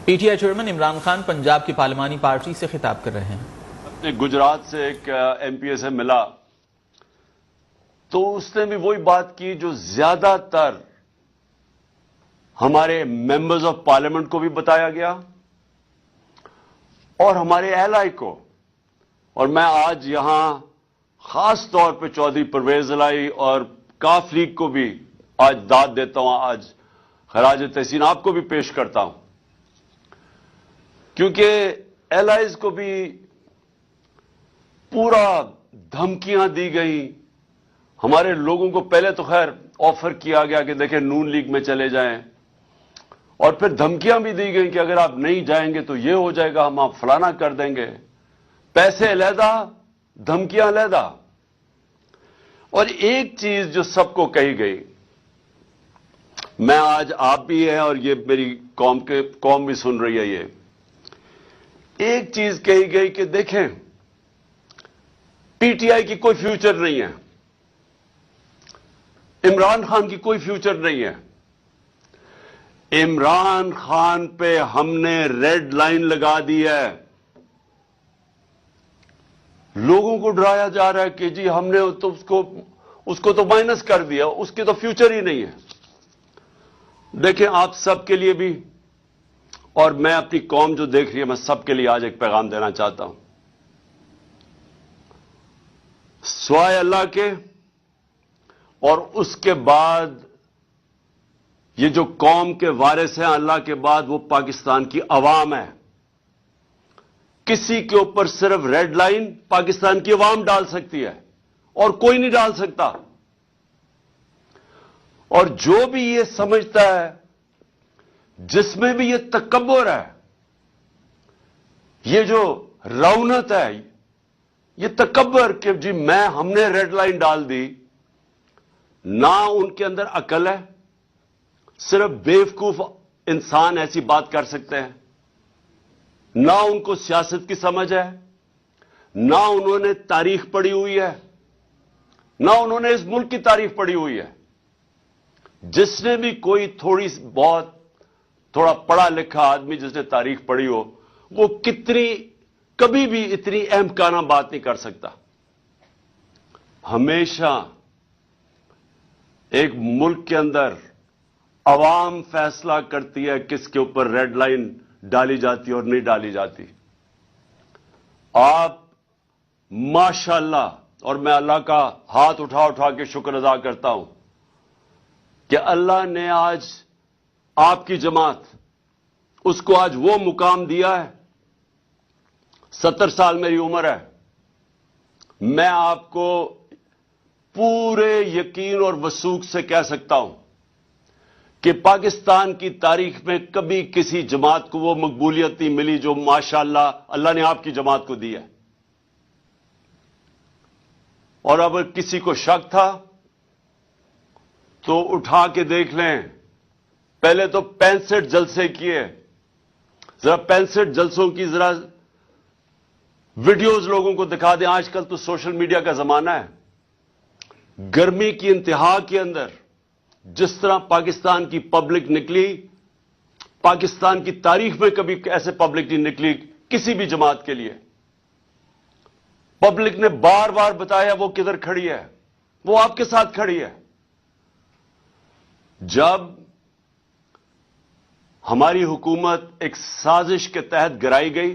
P T I chairman Imran Khan Punjab کی پارلیمانی party سے خطاب کر رہے ہیں۔ گجرات سے ایک ایم پی اے سے ملا تو اس نے بھی وہی بات کی جو زیادہ تر ہمارے ممبرز آف پارلیمنٹ کو بھی بتایا گیا اور ہمارے اہل کو، اور میں آج یہاں خاص طور پہ چودھری پرویز الہی اور کاف لیگ کو بھی آج داد دیتا ہوں، آج خراج تحسین آپ کو بھی پیش کرتا ہوں، کیونکہ ایلائز کو بھی پورا دھمکیاں دی گئیں۔ ہمارے لوگوں کو پہلے تو خیر آفر کیا گیا کہ دیکھیں نون لیگ میں چلے جائیں، اور پھر دھمکیاں بھی دی گئیں کہ اگر آپ نہیں جائیں گے تو یہ ہو جائے گا، ہم آپ فلانا کر دیں گے، پیسے علیحدہ دھمکیاں علیحدہ۔ اور ایک چیز جو سب کو کہی گئی، میں آج آپ بھی ہیں اور یہ میری قوم بھی سن رہی ہے، یہ ایک چیز کہی گئی کہ دیکھیں پی ٹی آئی کی کوئی فیوچر نہیں ہے، عمران خان کی کوئی فیوچر نہیں ہے، عمران خان پہ ہم نے ریڈ لائن لگا دی ہے۔ لوگوں کو ڈرایا جا رہا ہے کہ جی ہم نے تو اس کو تو مائنس کر دیا، اس کی تو فیوچر ہی نہیں ہے۔ دیکھیں آپ سب کے لیے بھی، اور میں اپنی قوم جو دیکھ رہی ہے، میں سب کے لیے آج ایک پیغام دینا چاہتا ہوں، سوائے اللہ کے اور اس کے بعد یہ جو قوم کے وارث ہیں اللہ کے بعد، وہ پاکستان کی عوام ہے۔ کسی کے اوپر صرف ریڈ لائن پاکستان کی عوام ڈال سکتی ہے اور کوئی نہیں ڈال سکتا۔ اور جو بھی یہ سمجھتا ہے، جس میں بھی یہ تکبر ہے، یہ جو رونت ہے، یہ تکبر کہ جی ہم نے ریڈ لائن ڈال دی، نہ ان کے اندر عقل ہے، صرف بیوقوف انسان ایسی بات کر سکتے ہیں، نہ ان کو سیاست کی سمجھ ہے، نہ انہوں نے تاریخ پڑھی ہوئی ہے، نہ انہوں نے اس ملک کی تاریخ پڑھی ہوئی ہے۔ جس نے بھی کوئی تھوڑا پڑھا لکھا آدمی جس نے تاریخ پڑھی ہو، وہ کبھی بھی اتنی احمقانہ بات نہیں کر سکتا۔ ہمیشہ ایک ملک کے اندر عوام فیصلہ کرتی ہے کس کے اوپر ریڈ لائن ڈالی جاتی اور نہیں ڈالی جاتی۔ آپ ماشاءاللہ، اور میں اللہ کا ہاتھ اٹھا کے شکر ادا کرتا ہوں کہ اللہ نے آج آپ کی جماعت، اس کو آج وہ مقام دیا ہے۔ 70 سال میری عمر ہے، میں آپ کو پورے یقین اور وثوق سے کہہ سکتا ہوں کہ پاکستان کی تاریخ میں کبھی کسی جماعت کو وہ مقبولیت نہیں ملی جو ماشاءاللہ اللہ نے آپ کی جماعت کو دی ہے۔ اور اگر کسی کو شک تھا تو اٹھا کے دیکھ لیں، پہلے تو 65 جلسے کیے، ذرا 65 جلسوں کی ذرا ویڈیوز لوگوں کو دکھا دیں۔ آج کل تو سوشل میڈیا کا زمانہ ہے، گرمی کی انتہا کے اندر جس طرح پاکستان کی پبلک نکلی، پاکستان کی تاریخ میں کبھی ایسے پبلک نہیں نکلی کسی بھی جماعت کے لیے۔ پبلک نے بار بار بتایا وہ کدھر کھڑی ہے، وہ آپ کے ساتھ کھڑی ہے۔ جب ہماری حکومت ایک سازش کے تحت گرائی گئی،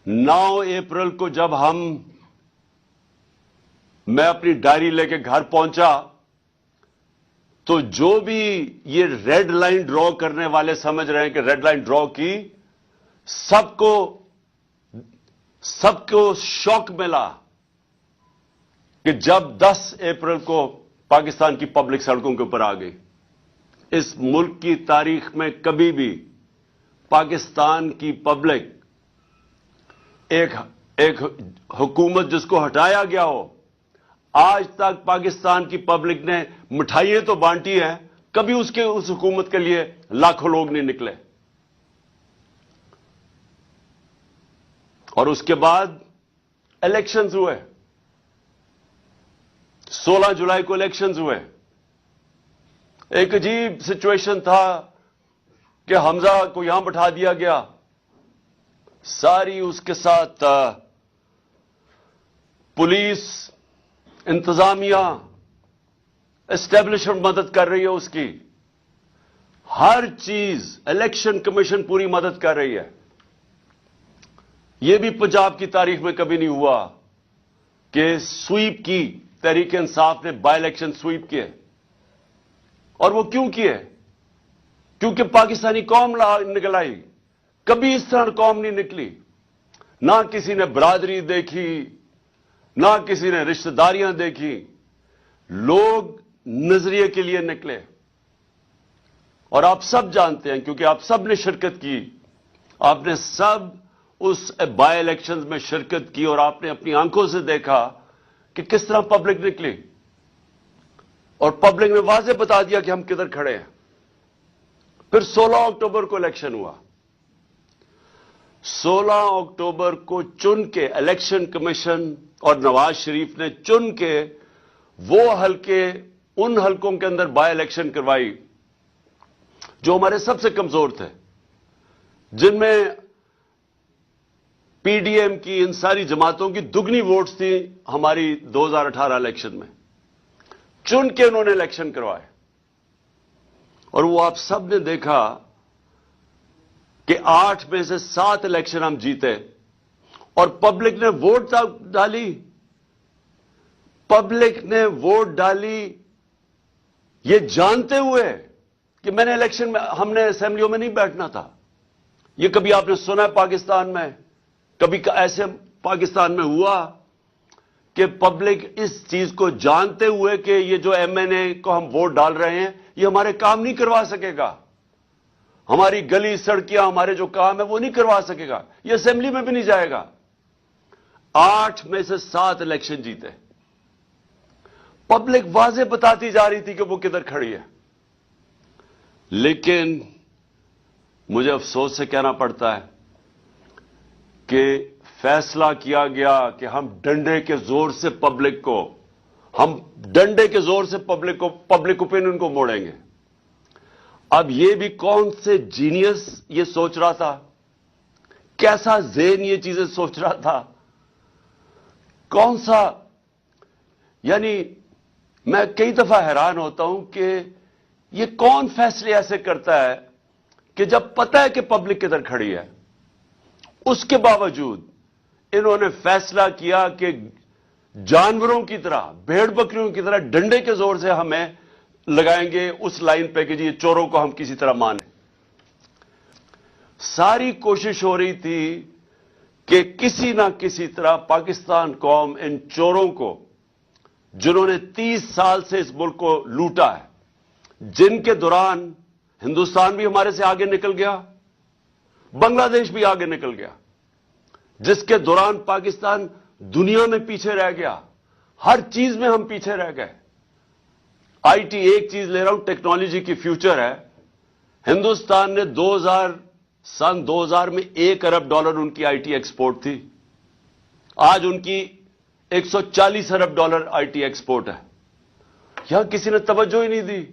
9 اپریل کو جب میں اپنی ڈائری لے کے گھر پہنچا تو جو بھی یہ ریڈ لائن ڈرا کرنے والے سمجھ رہے ہیں کہ ریڈ لائن ڈرا کی، سب کو شوق ملا کہ جب 10 اپریل کو پاکستان کی پبلک سڑکوں کے اوپر آ گئی۔ اس ملک کی تاریخ میں کبھی بھی پاکستان کی پبلک، ایک حکومت جس کو ہٹایا گیا ہو، آج تک پاکستان کی پبلک نے مٹھائیاں تو بانٹی ہیں، کبھی اس حکومت کے لیے لاکھوں لوگ نہیں نکلے۔ اور اس کے بعد الیکشنز ہوئے، 16 جولائی کو الیکشنز ہوئے، ایک عجیب سچویشن تھا کہ حمزہ کو یہاں بٹھا دیا گیا، ساری اس کے ساتھ پولیس، انتظامیہ، اسٹیبلشمنٹ مدد کر رہی ہے اس کی، ہر چیز، الیکشن کمیشن پوری مدد کر رہی ہے۔ یہ بھی پنجاب کی تاریخ میں کبھی نہیں ہوا کہ سویپ کی، تحریک انصاف نے بائی الیکشن سویپ کیے۔ اور وہ کیوں کیے؟ کیونکہ پاکستانی قوم نکل آئی۔ کبھی اس طرح قوم نہیں نکلی، نہ کسی نے برادری دیکھی، نہ کسی نے رشتہ داریاں دیکھی، لوگ نظریے کے لیے نکلے۔ اور آپ سب جانتے ہیں، کیونکہ آپ سب نے شرکت کی، آپ نے سب اس بائی الیکشنز میں شرکت کی، اور آپ نے اپنی آنکھوں سے دیکھا کہ کس طرح پبلک نکلی، اور پبلک نے واضح بتا دیا کہ ہم کدھر کھڑے ہیں۔ پھر 16 اکتوبر کو الیکشن ہوا۔ 16 اکتوبر کو چن کے الیکشن کمیشن اور نواز شریف نے چن کے وہ حلقے، ان حلقوں کے اندر بائی الیکشن کروائی جو ہمارے سب سے کمزور تھے، جن میں پی ڈی ایم کی، ان ساری جماعتوں کی دگنی ووٹس تھیں ہماری 2018 الیکشن میں۔ چن کے انہوں نے الیکشن کروائے، اور وہ آپ سب نے دیکھا کہ 8 میں سے 7 الیکشن ہم جیتے، اور پبلک نے ووٹ ڈالی۔ پبلک نے ووٹ ڈالی یہ جانتے ہوئے کہ میں نے الیکشن میں، ہم نے اسمبلیوں میں نہیں بیٹھنا تھا۔ یہ کبھی آپ نے سنا ہے پاکستان میں؟ کبھی ایسے پاکستان میں ہوا کہ پبلک اس چیز کو جانتے ہوئے کہ یہ جو ایم این اے کو ہم ووٹ ڈال رہے ہیں یہ ہمارے کام نہیں کروا سکے گا، ہماری گلی سڑکیاں، ہمارے جو کام ہے وہ نہیں کروا سکے گا، یہ اسمبلی میں بھی نہیں جائے گا۔ 8 میں سے 7 الیکشن جیتے۔ پبلک واضح بتاتی جا رہی تھی کہ وہ کدھر کھڑی ہے، لیکن مجھے افسوس سے کہنا پڑتا ہے کہ فیصلہ کیا گیا کہ ہم ڈنڈے کے زور سے پبلک کو، پبلک اوپینین کو موڑیں گے۔ اب یہ بھی کون سے جینیس یہ سوچ رہا تھا، کیسا ذہن یہ چیزیں سوچ رہا تھا، کون سا، یعنی میں کئی دفعہ حیران ہوتا ہوں کہ یہ کون فیصلے ایسے کرتا ہے کہ جب پتہ ہے کہ پبلک کدھر کھڑی ہے، اس کے باوجود انہوں نے فیصلہ کیا کہ جانوروں کی طرح، بھیڑ بکریوں کی طرح ڈنڈے کے زور سے ہمیں لگائیں گے اس لائن پہ کہ جی چوروں کو ہم کسی طرح مانیں۔ ساری کوشش ہو رہی تھی کہ کسی نہ کسی طرح پاکستان قوم ان چوروں کو، جنہوں نے 30 سال سے اس ملک کو لوٹا ہے، جن کے دوران ہندوستان بھی ہمارے سے آگے نکل گیا، بنگلہ دیش بھی آگے نکل گیا، جس کے دوران پاکستان دنیا میں پیچھے رہ گیا، ہر چیز میں ہم پیچھے رہ گئے۔ آئی ٹی، ایک چیز لے رہا ہوں، ٹیکنالوجی کی فیوچر ہے۔ ہندوستان نے سن 2000 میں $1 ارب ان کی آئی ٹی ایکسپورٹ تھی، آج ان کی $140 ارب آئی ٹی ایکسپورٹ ہے۔ یہاں کسی نے توجہ ہی نہیں دی،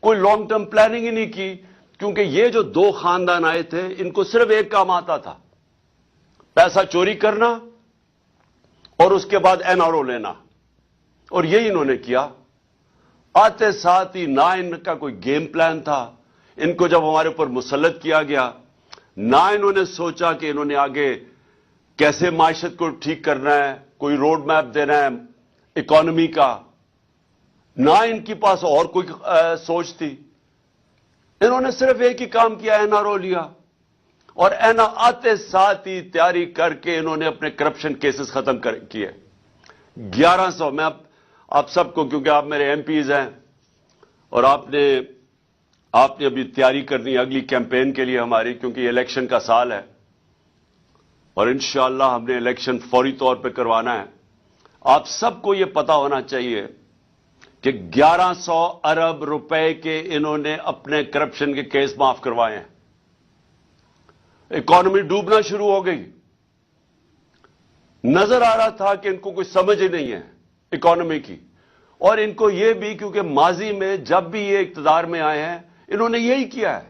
کوئی لانگ ٹرم پلاننگ ہی نہیں کی، کیونکہ یہ جو 2 خاندان آئے تھے ان کو صرف ایک کام آتا تھا، پیسہ چوری کرنا اور اس کے بعد این آر او لینا، اور یہی انہوں نے کیا۔ آتے ساتھ ہی نہ ان کا کوئی گیم پلان تھا، ان کو جب ہمارے اوپر مسلط کیا گیا، نہ انہوں نے سوچا کہ انہوں نے آگے کیسے معیشت کو ٹھیک کرنا ہے، کوئی روڈ میپ دینا ہے اکانومی کا، نہ ان کے پاس اور کوئی سوچ تھی۔ انہوں نے صرف ایک ہی کام کیا، این آر او لیا، اور آتے ساتھ ہی تیاری کر کے انہوں نے اپنے کرپشن کیسز ختم کیے۔ 1100، میں آپ سب کو، کیونکہ آپ میرے ایم پیز ہیں اور آپ نے ابھی تیاری کرنی ہے اگلی کیمپین کے لیے ہماری، کیونکہ یہ الیکشن کا سال ہے اور انشاءاللہ ہم نے الیکشن فوری طور پہ کروانا ہے۔ آپ سب کو یہ پتا ہونا چاہیے کہ 1100 ارب روپے کے انہوں نے اپنے کرپشن کے کیس معاف کروائے ہیں۔ اکانومی ڈوبنا شروع ہو گئی، نظر آ رہا تھا کہ ان کو کوئی سمجھ ہی نہیں ہے اکانومی کی، اور ان کو یہ بھی، کیونکہ ماضی میں جب بھی یہ اقتدار میں آئے ہیں انہوں نے یہی کیا ہے۔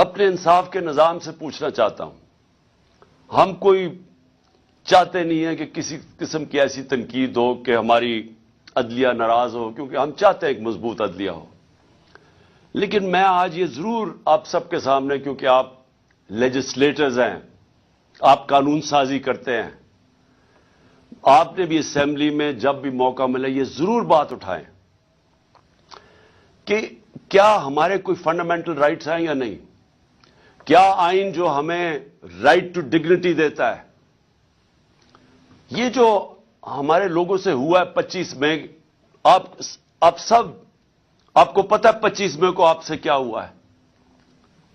اپنے انصاف کے نظام سے پوچھنا چاہتا ہوں. ہم کوئی چاہتے نہیں ہیں کہ کسی قسم کی ایسی تنقید ہو کہ ہماری عدلیہ ناراض ہو، کیونکہ ہم چاہتے ہیں ایک مضبوط عدلیہ ہو. لیکن میں آج یہ ضرور آپ سب کے سامنے، کیونکہ آپ لیجسلیٹرز ہیں، آپ قانون سازی کرتے ہیں، آپ نے بھی اسمبلی میں جب بھی موقع ملے یہ ضرور بات اٹھائیں کہ کیا ہمارے کوئی فنڈامنٹل رائٹس ہیں یا نہیں. کیا آئین جو ہمیں رائٹ ٹو ڈگنیٹی دیتا ہے، یہ جو ہمارے لوگوں سے ہوا ہے 25 مئی، آپ سب، آپ کو پتہ ہے 25 مئی کو آپ سے کیا ہوا ہے.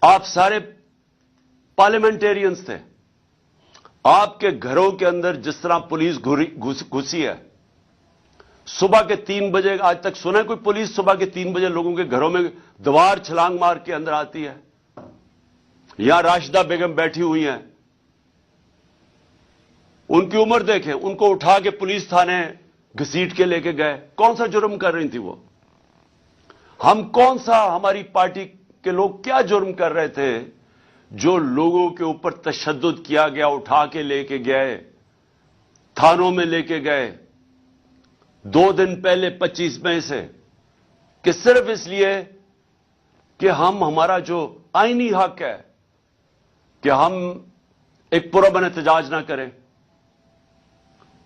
آپ سارے پارلیمنٹیرینز تھے. آپ کے گھروں کے اندر جس طرح پولیس گھسی ہے، صبح کے 3 بجے، آج تک سنا ہے کوئی پولیس صبح کے 3 بجے لوگوں کے گھروں میں دیوار چھلانگ مار کے اندر آتی ہے؟ یہاں راشدہ بیگم بیٹھی ہوئی ہیں، ان کی عمر دیکھیں، ان کو اٹھا کے پولیس تھانے گھسیٹ کے لے کے گئے. کون سا جرم کر رہی تھی وہ؟ ہم کون سا، ہماری پارٹی کے لوگ کیا جرم کر رہے تھے جو لوگوں کے اوپر تشدد کیا گیا، اٹھا کے لے کے گئے، تھانوں میں لے کے گئے 2 دن پہلے 25 مئی سے، کہ صرف اس لیے کہ ہمارا جو آئینی حق ہے کہ ہم ایک پرامن احتجاج نہ کریں.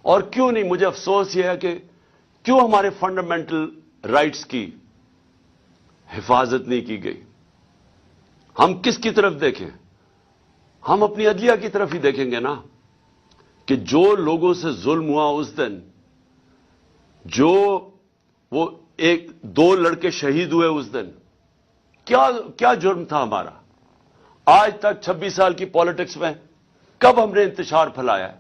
اور کیوں نہیں؟ مجھے افسوس یہ ہے کہ کیوں ہمارے فنڈامنٹل رائٹس کی حفاظت نہیں کی گئی. ہم کس کی طرف دیکھیں؟ ہم اپنی عدلیہ کی طرف ہی دیکھیں گے نا، کہ جو لوگوں سے ظلم ہوا اس دن، جو وہ 2 لڑکے شہید ہوئے اس دن، کیا جرم تھا ہمارا؟ آج تک 26 سال کی پالیٹکس میں کب ہم نے انتشار پھیلایا ہے؟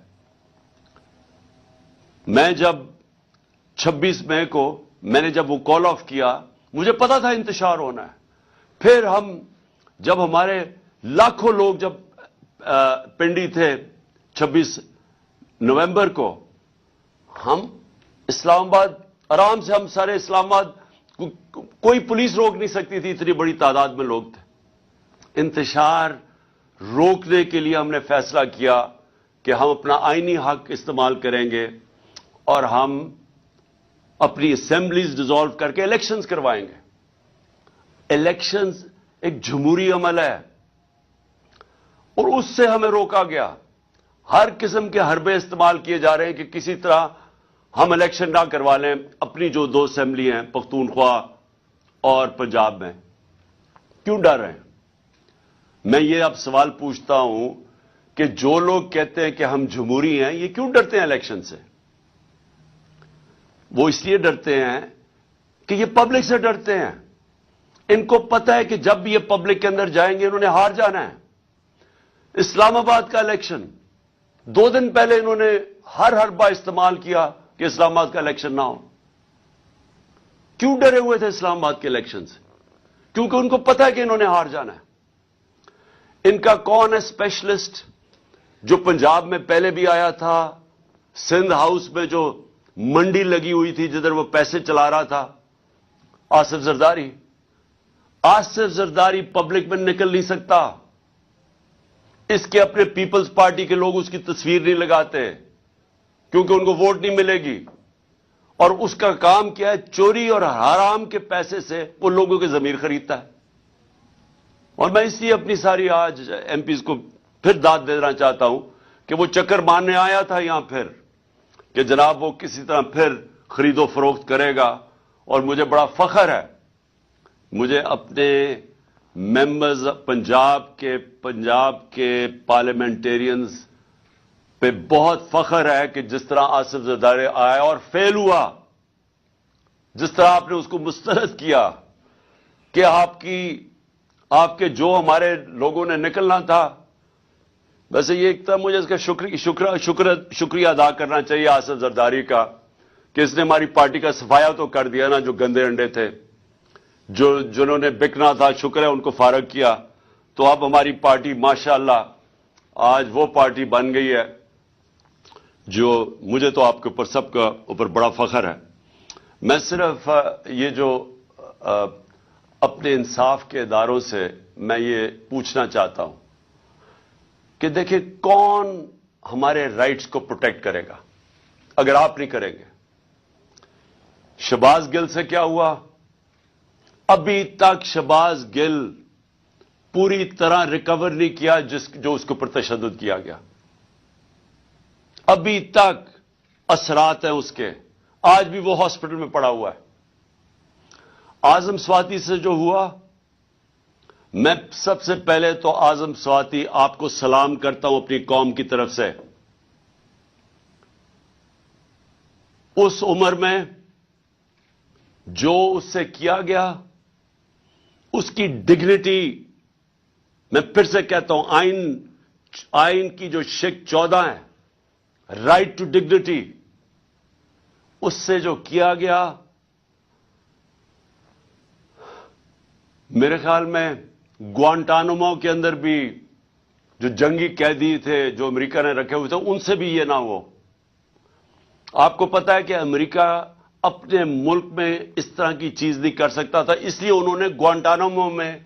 میں جب 26 مئی کو میں نے جب وہ کال آف کیا، مجھے پتا تھا انتشار ہونا ہے. پھر جب ہمارے لاکھوں لوگ جب پنڈی تھے 26 نومبر کو، ہم اسلام آباد آرام سے، ہم سارے اسلام آباد، کوئی پولیس روک نہیں سکتی تھی، اتنی بڑی تعداد میں لوگ تھے. انتشار روکنے کے لیے ہم نے فیصلہ کیا کہ ہم اپنا آئینی حق استعمال کریں گے اور ہم اپنی اسمبلیز ڈیزالو کر کے الیکشنز کروائیں گے. الیکشنز ایک جمہوری عمل ہے اور اس سے ہمیں روکا گیا. ہر قسم کے حربے استعمال کیے جا رہے ہیں کہ کسی طرح ہم الیکشن نہ کروا لیں اپنی جو 2 اسمبلی ہیں، پختونخوا اور پنجاب میں. کیوں ڈر رہے ہیں؟ میں یہ اب سوال پوچھتا ہوں کہ جو لوگ کہتے ہیں کہ ہم جمہوری ہیں، یہ کیوں ڈرتے ہیں الیکشن سے؟ وہ اس لیے ڈرتے ہیں کہ یہ پبلک سے ڈرتے ہیں. ان کو پتہ ہے کہ جب بھی یہ پبلک کے اندر جائیں گے انہوں نے ہار جانا ہے. اسلام آباد کا الیکشن 2 دن پہلے انہوں نے ہر حربہ استعمال کیا کہ اسلام آباد کا الیکشن نہ ہو. کیوں ڈرے ہوئے تھے اسلام آباد کے الیکشن سے؟ کیونکہ ان کو پتہ ہے کہ انہوں نے ہار جانا ہے. ان کا کون ہے اسپیشلسٹ جو پنجاب میں پہلے بھی آیا تھا، سندھ ہاؤس میں جو منڈی لگی ہوئی تھی جدھر وہ پیسے چلا رہا تھا؟ آصف زرداری. آصف زرداری پبلک میں نکل نہیں سکتا. اس کے اپنے پیپلز پارٹی کے لوگ اس کی تصویر نہیں لگاتے کیونکہ ان کو ووٹ نہیں ملے گی. اور اس کا کام کیا ہے؟ چوری اور حرام کے پیسے سے وہ لوگوں کے ضمیر خریدتا ہے. اور میں اس لیے اپنی ساری آج ایم پیز کو پھر داد دینا چاہتا ہوں کہ وہ چکر مارنے آیا تھا یہاں پھر کہ جناب وہ کسی طرح پھر خرید و فروخت کرے گا. اور مجھے بڑا فخر ہے، مجھے اپنے ممبرز پنجاب کے پارلیمنٹیرینز پہ بہت فخر ہے کہ جس طرح آصف زرداری آیا اور فیل ہوا، جس طرح آپ نے اس کو مسترد کیا کہ آپ کے جو ہمارے لوگوں نے نکلنا تھا. ویسے یہ ایک طرح مجھے اس کا شکریہ ادا کرنا چاہیے آصف زرداری کا کہ اس نے ہماری پارٹی کا صفایا تو کر دیا نا. جو گندے انڈے تھے، جنہوں نے بکنا تھا، شکر ہے ان کو فارغ کیا. تو اب ہماری پارٹی ماشاءاللہ آج وہ پارٹی بن گئی ہے جو مجھے تو آپ کے اوپر سب کا اوپر بڑا فخر ہے. میں صرف یہ جو اپنے انصاف کے اداروں سے میں یہ پوچھنا چاہتا ہوں کہ دیکھیں کون ہمارے رائٹس کو پروٹیکٹ کرے گا اگر آپ نہیں کریں گے؟ شہباز گل سے کیا ہوا؟ ابھی تک شہباز گل پوری طرح ریکور نہیں کیا جو اس کے اوپر تشدد کیا گیا. ابھی تک اثرات ہیں اس کے. آج بھی وہ ہاسپٹل میں پڑا ہوا ہے. اعظم سواتی سے جو ہوا، میں سب سے پہلے تو اعظم سواتی آپ کو سلام کرتا ہوں اپنی قوم کی طرف سے. اس عمر میں جو اس سے کیا گیا، اس کی ڈگنیٹی، میں پھر سے کہتا ہوں آئین کی جو شق 14 ہے، رائٹ ٹو ڈگنیٹی، اس سے جو کیا گیا، میرے خیال میں گوانٹانامو کے اندر بھی جو جنگی قیدی تھے جو امریکہ نے رکھے ہوئے تھے، ان سے بھی یہ نہ ہو. آپ کو پتا ہے کہ امریکہ اپنے ملک میں اس طرح کی چیز نہیں کر سکتا تھا، اس لیے انہوں نے گوانٹانامو میں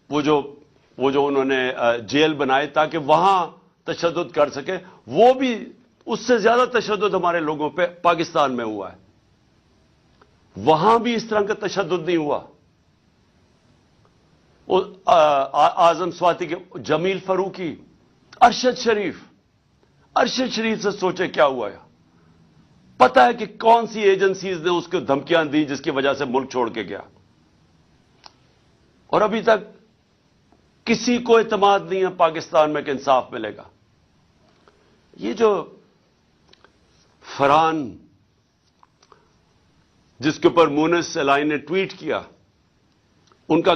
وہ جو انہوں نے جیل بنائے تاکہ وہاں تشدد کر سکے. وہ بھی اس سے زیادہ تشدد ہمارے لوگوں پہ پاکستان میں ہوا ہے. وہاں بھی اس طرح کا تشدد نہیں ہوا. اعظم سواتی کے جمیل فاروقی، ارشد شریف سے سوچے کیا ہوا ہے. پتا ہے کہ کون سی ایجنسیز نے اس کو دھمکیاں دی جس کی وجہ سے ملک چھوڑ کے گیا، اور ابھی تک کسی کو اعتماد نہیں ہے پاکستان میں کہ انصاف ملے گا. یہ جو فرحان جس کے اوپر مونس الائن نے ٹویٹ کیا، ان کا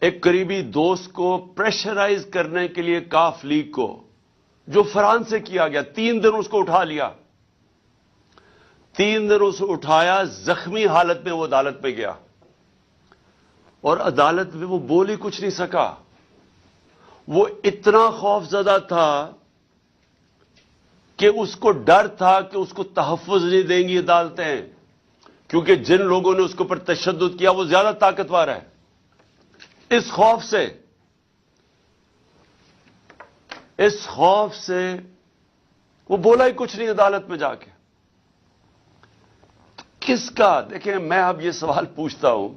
ایک قریبی دوست کو پریشرائز کرنے کے لیے کاف لیگ کو، جو فرحان سے کیا گیا، 3 دن اس کو اٹھا لیا، 3 دن اسے اٹھایا، زخمی حالت میں وہ عدالت میں گیا، اور عدالت میں وہ بول ہی کچھ نہیں سکا. وہ اتنا خوف زدہ تھا کہ اس کو ڈر تھا کہ اس کو تحفظ نہیں دیں گی عدالتیں، کیونکہ جن لوگوں نے اس کے اوپر تشدد کیا وہ زیادہ طاقتور ہے. اس خوف سے وہ بولا ہی کچھ نہیں عدالت میں جا کے. کس کا؟ دیکھیں، میں اب یہ سوال پوچھتا ہوں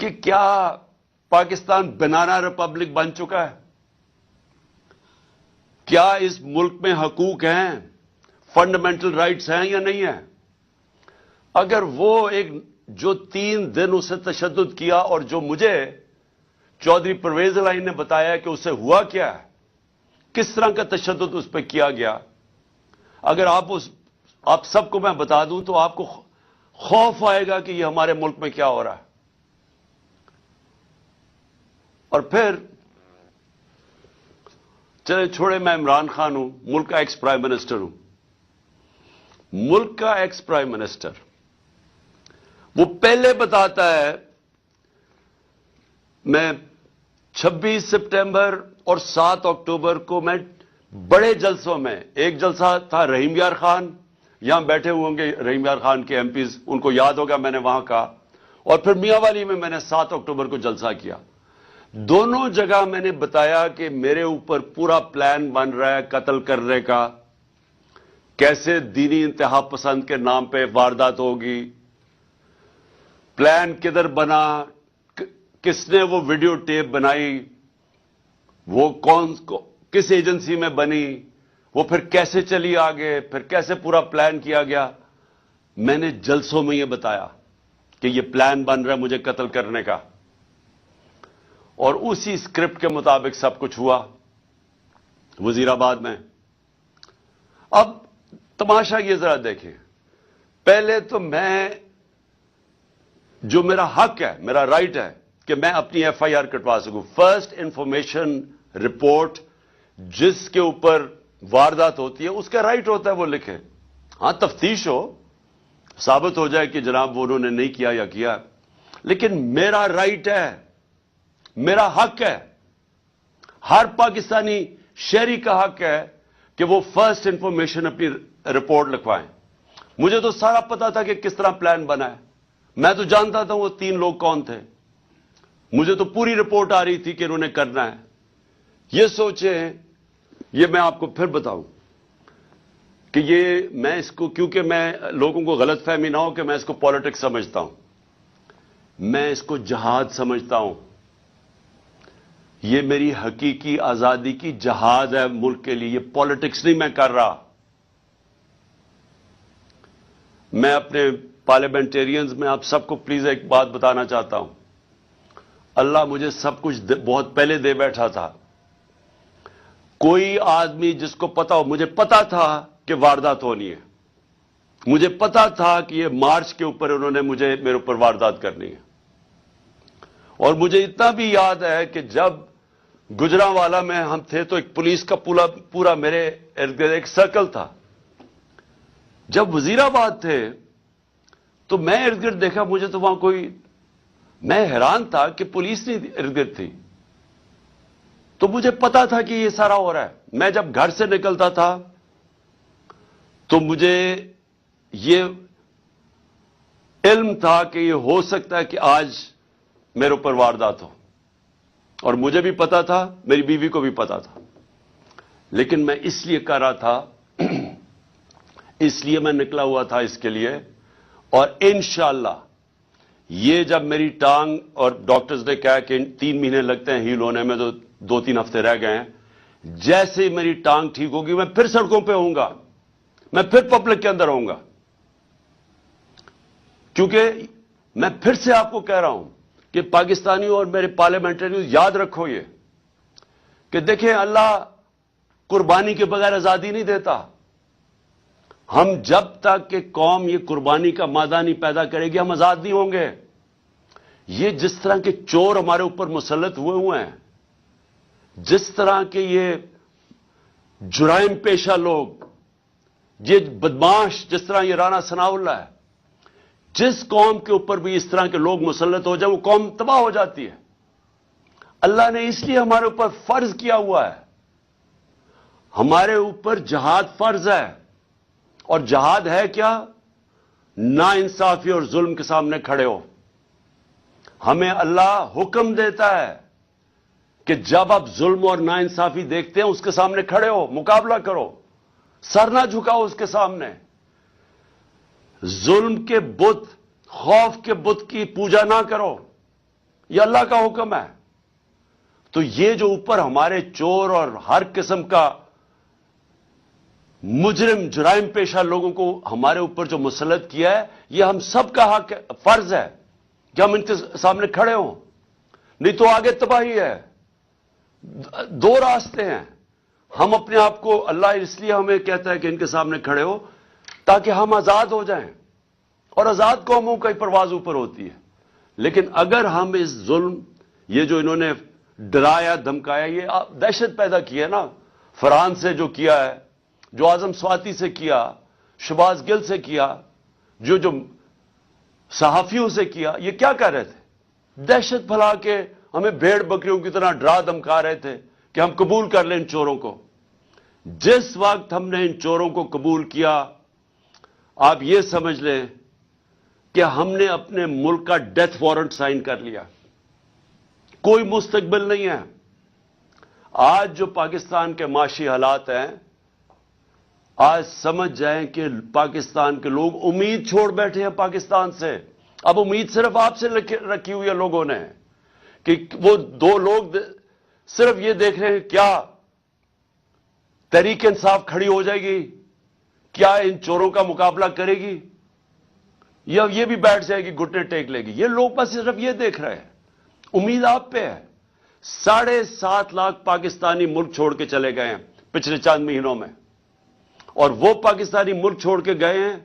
کہ کیا پاکستان بنانا ریپبلک بن چکا ہے؟ کیا اس ملک میں حقوق ہیں، فنڈامنٹل رائٹس ہیں یا نہیں ہیں؟ اگر وہ جو 3 دن اسے تشدد کیا، اور جو مجھے چودھری پرویز الائن نے بتایا کہ اسے ہوا کیا ہے، کس طرح کا تشدد اس پہ کیا گیا، اگر آپ سب کو میں بتا دوں تو آپ کو خوف آئے گا کہ یہ ہمارے ملک میں کیا ہو رہا ہے. اور پھر چلے چھوڑے، میں عمران خان ہوں، ملک کا ایکس پرائم منسٹر ہوں. ملک کا ایکس پرائم منسٹر وہ پہلے بتاتا ہے، میں 26 سپٹمبر اور 7 اکتوبر کو میں بڑے جلسوں میں، ایک جلسہ تھا رحیم یار خان، یہاں بیٹھے ہوئے ہوں گے رحیم یار خان کے ایم پیز، ان کو یاد ہوگا میں نے وہاں کہا، اور پھر میاں والی میں نے 7 اکتوبر کو جلسہ کیا. دونوں جگہ میں نے بتایا کہ میرے اوپر پورا پلان بن رہا ہے قتل کرنے کا، کیسے دینی انتہا پسند کے نام پہ واردات ہوگی، پلان کدھر بنا، کس نے وہ ویڈیو ٹیپ بنائی، وہ کس ایجنسی میں بنی، وہ پھر کیسے چلی آگے، پھر کیسے پورا پلان کیا گیا. میں نے جلسوں میں یہ بتایا کہ یہ پلان بن رہا ہے مجھے قتل کرنے کا، اور اسی اسکرپٹ کے مطابق سب کچھ ہوا وزیر آباد میں. اب تماشا یہ ذرا دیکھیں، پہلے تو میں، جو میرا حق ہے، میرا رائٹ ہے کہ میں اپنی ایف آئی آر کٹوا سکوں، فرسٹ انفارمیشن رپورٹ جس کے اوپر واردات ہوتی ہے اس کا رائٹ ہوتا ہے وہ لکھے. ہاں تفتیش ہو، ثابت ہو جائے کہ جناب وہ انہوں نے نہیں کیا یا کیا، لیکن میرا رائٹ ہے، میرا حق ہے، ہر پاکستانی شہری کا حق ہے کہ وہ فرسٹ انفارمیشن اپنی رپورٹ لکھوائیں. مجھے تو سارا پتا تھا کہ کس طرح پلان بنا ہے، میں تو جانتا تھا وہ 3 لوگ کون تھے. مجھے تو پوری رپورٹ آ رہی تھی کہ انہوں نے کرنا ہے. یہ سوچیں, یہ میں آپ کو پھر بتاؤں کہ یہ میں اس کو, کیونکہ میں لوگوں کو غلط فہمی نہ ہو کہ میں اس کو پالیٹکس سمجھتا ہوں, میں اس کو جہاد سمجھتا ہوں. یہ میری حقیقی آزادی کی جہاد ہے ملک کے لیے, یہ پالیٹکس نہیں میں کر رہا. میں اپنے پارلیمنٹیرینز میں آپ سب کو پلیز ایک بات بتانا چاہتا ہوں. اللہ مجھے سب کچھ بہت پہلے دے بیٹھا تھا. کوئی آدمی جس کو پتا ہو, مجھے پتا تھا کہ واردات ہونی ہے, مجھے پتا تھا کہ یہ مارچ کے اوپر انہوں نے میرے اوپر واردات کرنی ہے. اور مجھے اتنا بھی یاد ہے کہ جب گجرانوالا میں ہم تھے تو ایک پولیس کا پورا میرے ارد گرد ایک سرکل تھا. جب وزیر آباد تھے تو میں ارد گرد دیکھا, مجھے تو وہاں کوئی, میں حیران تھا کہ پولیس نہیں ارد گرد تھی. تو مجھے پتا تھا کہ یہ سارا ہو رہا ہے. میں جب گھر سے نکلتا تھا تو مجھے یہ علم تھا کہ یہ ہو سکتا ہے کہ آج میرے اوپر واردات ہو, اور مجھے بھی پتا تھا, میری بیوی کو بھی پتا تھا. لیکن میں اس لیے کر رہا تھا, اس لیے میں نکلا ہوا تھا اس کے لیے. اور انشاءاللہ یہ جب میری ٹانگ, اور ڈاکٹرز نے کہا کہ 3 مہینے لگتے ہیں ہیل ہونے میں, تو 2-3 ہفتے رہ گئے ہیں, جیسے ہی میری ٹانگ ٹھیک ہوگی میں پھر سڑکوں پہ ہوں گا, میں پھر پبلک کے اندر ہوں گا. کیونکہ میں پھر سے آپ کو کہہ رہا ہوں کہ پاکستانیوں اور میرے پارلیمنٹریوں یاد رکھو یہ کہ دیکھیں, اللہ قربانی کے بغیر آزادی نہیں دیتا. ہم جب تک کہ قوم یہ قربانی کا مادہ نہیں پیدا کرے گی, ہم آزاد نہیں ہوں گے. یہ جس طرح کے چور ہمارے اوپر مسلط ہوئے ہیں, جس طرح کے یہ جرائم پیشہ لوگ, یہ بدماش, جس طرح یہ رانا ثناء اللہ ہے, جس قوم کے اوپر بھی اس طرح کے لوگ مسلط ہو جائیں وہ قوم تباہ ہو جاتی ہے. اللہ نے اس لیے ہمارے اوپر فرض کیا ہوا ہے, ہمارے اوپر جہاد فرض ہے. اور جہاد ہے کیا؟ نا انصافی اور ظلم کے سامنے کھڑے ہو. ہمیں اللہ حکم دیتا ہے کہ جب آپ ظلم اور نا انصافی دیکھتے ہیں اس کے سامنے کھڑے ہو, مقابلہ کرو, سر نہ جھکاؤ اس کے سامنے. ظلم کے بت, خوف کے بت کی پوجا نہ کرو, یہ اللہ کا حکم ہے. تو یہ جو اوپر ہمارے چور اور ہر قسم کا مجرم جرائم پیشہ لوگوں کو ہمارے اوپر جو مسلط کیا ہے, یہ ہم سب کا حق, فرض ہے کہ ہم ان کے سامنے کھڑے ہوں, نہیں تو آگے تباہی ہے. 2 راستے ہیں. ہم اپنے آپ کو, اللہ اس لیے ہمیں کہتا ہے کہ ان کے سامنے کھڑے ہو تاکہ ہم آزاد ہو جائیں, اور آزاد قوموں کا ہی پرواز اوپر ہوتی ہے. لیکن اگر ہم اس ظلم, یہ جو انہوں نے ڈرایا دھمکایا, یہ دہشت پیدا کی ہے نا, فرحان سے جو کیا ہے, جو اعظم سواتی سے کیا, شہباز گل سے کیا, جو صحافیوں سے کیا, یہ کیا کر رہے تھے؟ دہشت پھیلا کے ہمیں بھیڑ بکریوں کی طرح ڈرا دھمکا رہے تھے کہ ہم قبول کر لیں ان چوروں کو. جس وقت ہم نے ان چوروں کو قبول کیا, آپ یہ سمجھ لیں کہ ہم نے اپنے ملک کا ڈیتھ وارنٹ سائن کر لیا. کوئی مستقبل نہیں ہے. آج جو پاکستان کے معاشی حالات ہیں, آج سمجھ جائیں کہ پاکستان کے لوگ امید چھوڑ بیٹھے ہیں پاکستان سے. اب امید صرف آپ سے رکھی ہوئی ہے لوگوں نے, کہ وہ 2 لوگ صرف یہ دیکھ رہے ہیں کیا تحریک انصاف کھڑی ہو جائے گی, کیا ان چوروں کا مقابلہ کرے گی, یا یہ بھی بیٹھ جائے گی, گھٹنے ٹیک لے گی. یہ لوگ بس صرف یہ دیکھ رہے ہیں. امید آپ پہ ہے. 7.5 لاکھ پاکستانی ملک چھوڑ کے چلے گئے ہیں پچھلے چند مہینوں میں, اور وہ پاکستانی ملک چھوڑ کے گئے ہیں,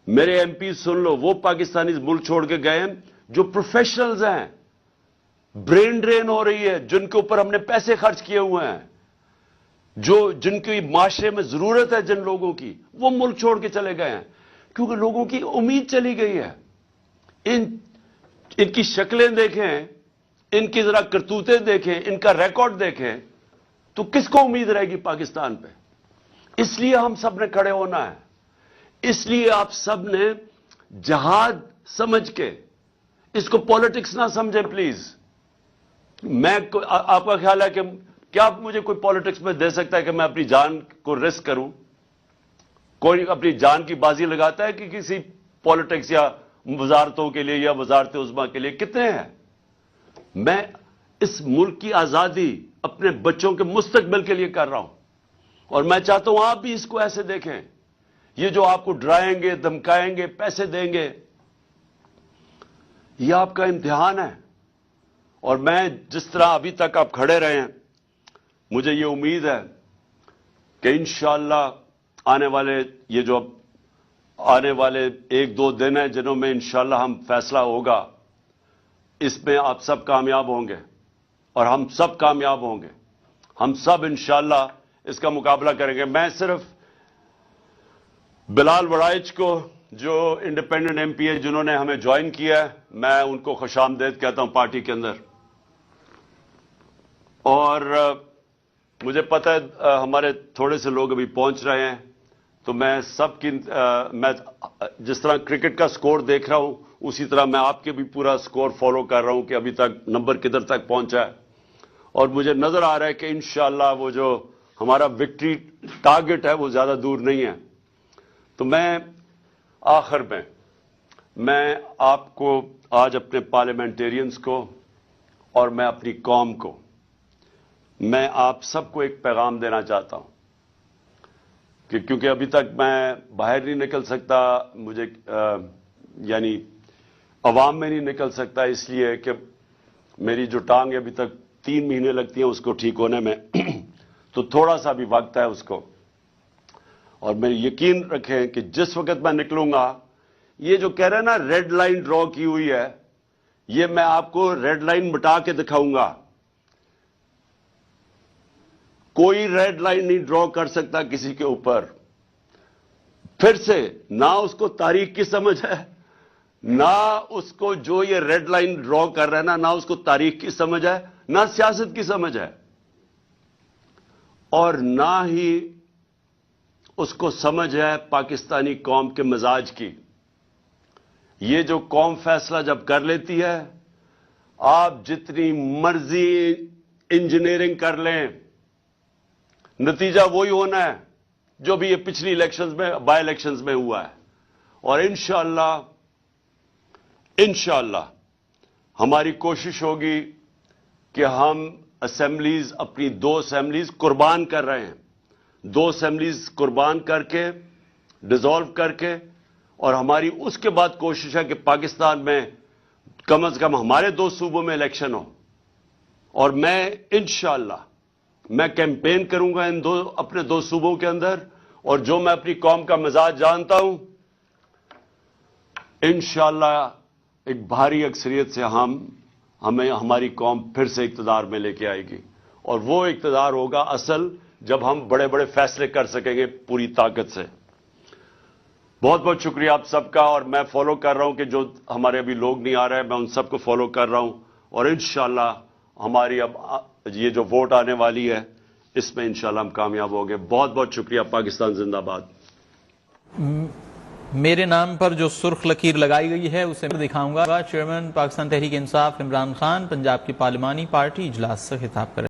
میرے ایم پی سن لو, وہ پاکستانی ملک چھوڑ کے گئے ہیں جو پروفیشنلز ہیں. برین ڈرین ہو رہی ہے, جن کے اوپر ہم نے پیسے خرچ کیے ہوئے ہیں, جن کی معاشرے میں ضرورت ہے جن لوگوں کی, وہ ملک چھوڑ کے چلے گئے ہیں کیونکہ لوگوں کی امید چلی گئی ہے. ان کی شکلیں دیکھیں, ان کی ذرا کرتوتیں دیکھیں, ان کا ریکارڈ دیکھیں, تو کس کو امید رہے گی پاکستان پہ؟ اس لیے ہم سب نے کھڑے ہونا ہے. اس لیے آپ سب نے جہاد سمجھ کے. اس کو پالیٹکس نہ سمجھیں پلیز. آپ کا خیال ہے کہ کیا مجھے کوئی پالیٹکس میں دے سکتا ہے کہ میں اپنی جان کو رسک کروں؟ کوئی اپنی جان کی بازی لگاتا ہے کہ کسی پالیٹکس یا وزارتوں کے لیے یا وزارت عظمیٰ کے لیے؟ کتنے ہیں؟ میں اس ملک کی آزادی اپنے بچوں کے مستقبل کے لیے کر رہا ہوں، اور میں چاہتا ہوں آپ بھی اس کو ایسے دیکھیں. یہ جو آپ کو ڈرائیں گے، دھمکائیں گے، پیسے دیں گے، یہ آپ کا امتحان ہے. اور میں جس طرح ابھی تک آپ کھڑے رہے ہیں، مجھے یہ امید ہے کہ انشاءاللہ آنے والے 1-2 دن ہیں جنہوں میں انشاءاللہ ہم فیصلہ ہوگا، اس میں آپ سب کامیاب ہوں گے اور ہم سب کامیاب ہوں گے. ہم سب انشاءاللہ اس کا مقابلہ کریں گے. میں صرف بلال وڑائچ کو، جو انڈیپینڈنٹ ایم پی ہے جنہوں نے ہمیں جوائن کیا ہے، میں ان کو خوش آمدید کہتا ہوں پارٹی کے اندر. اور مجھے پتہ ہے ہمارے تھوڑے سے لوگ ابھی پہنچ رہے ہیں، تو میں سب کی میں جس طرح کرکٹ کا سکور دیکھ رہا ہوں، اسی طرح میں آپ کے بھی پورا سکور فالو کر رہا ہوں کہ ابھی تک نمبر کدھر تک پہنچا ہے. اور مجھے نظر آ رہا ہے کہ انشاءاللہ وہ جو ہمارا وکٹری ٹارگٹ ہے وہ زیادہ دور نہیں ہے. تو میں آخر میں آپ کو آج اپنے پارلیمنٹیرینز کو اور میں اپنی قوم کو، میں آپ سب کو ایک پیغام دینا چاہتا ہوں کہ کیونکہ ابھی تک میں باہر نہیں نکل سکتا، مجھے یعنی عوام میں نہیں نکل سکتا، اس لیے کہ میری جو ٹانگ ہے ابھی تک 3 مہینے لگتی ہیں اس کو ٹھیک ہونے میں تو تھوڑا سا بھی وقت ہے اس کو. اور میں یقین رکھیں کہ جس وقت میں نکلوں گا، یہ جو کہہ رہے ہیں نا ریڈ لائن ڈرا کی ہوئی ہے، یہ میں آپ کو ریڈ لائن مٹا کے دکھاؤں گا. کوئی ریڈ لائن نہیں ڈرا کر سکتا کسی کے اوپر. پھر سے نہ اس کو تاریخ کی سمجھ ہے، نہ اس کو جو یہ ریڈ لائن ڈرا کر رہا ہے نہ اس کو تاریخ کی سمجھ ہے، نہ سیاست کی سمجھ ہے، اور نہ ہی اس کو سمجھ ہے پاکستانی قوم کے مزاج کی. یہ جو قوم فیصلہ جب کر لیتی ہے، آپ جتنی مرضی انجینئرنگ کر لیں، نتیجہ وہی ہونا ہے جو بھی یہ پچھلی الیکشنز میں، بائی الیکشنز میں ہوا ہے. اور انشاءاللہ ہماری کوشش ہوگی کہ ہم اسمبلیز، اپنی 2 اسمبلیز قربان کر رہے ہیں، 2 اسمبلیز قربان کر کے، ڈیزالو کر کے، اور ہماری اس کے بعد کوشش ہے کہ پاکستان میں کم از کم ہمارے 2 صوبوں میں الیکشن ہو. اور میں انشاءاللہ میں کیمپین کروں گا اپنے 2 صوبوں کے اندر، اور جو میں اپنی قوم کا مزاج جانتا ہوں، انشاءاللہ ایک بھاری اکثریت سے ہماری قوم پھر سے اقتدار میں لے کے آئے گی. اور وہ اقتدار ہوگا اصل جب ہم بڑے بڑے فیصلے کر سکیں گے پوری طاقت سے. بہت بہت شکریہ آپ سب کا. اور میں فالو کر رہا ہوں کہ جو ہمارے ابھی لوگ نہیں آ رہے، میں ان سب کو فالو کر رہا ہوں. اور انشاءاللہ ہماری اب یہ جو ووٹ آنے والی ہے، اس میں انشاءاللہ ہم کامیاب ہوں گے. بہت بہت شکریہ. پاکستان زندہ باد. میرے نام پر جو سرخ لکیر لگائی گئی ہے اسے میں دکھاؤں گا. چیئرمین پاکستان تحریک انصاف عمران خان پنجاب کی پارلیمانی پارٹی اجلاس سے خطاب کر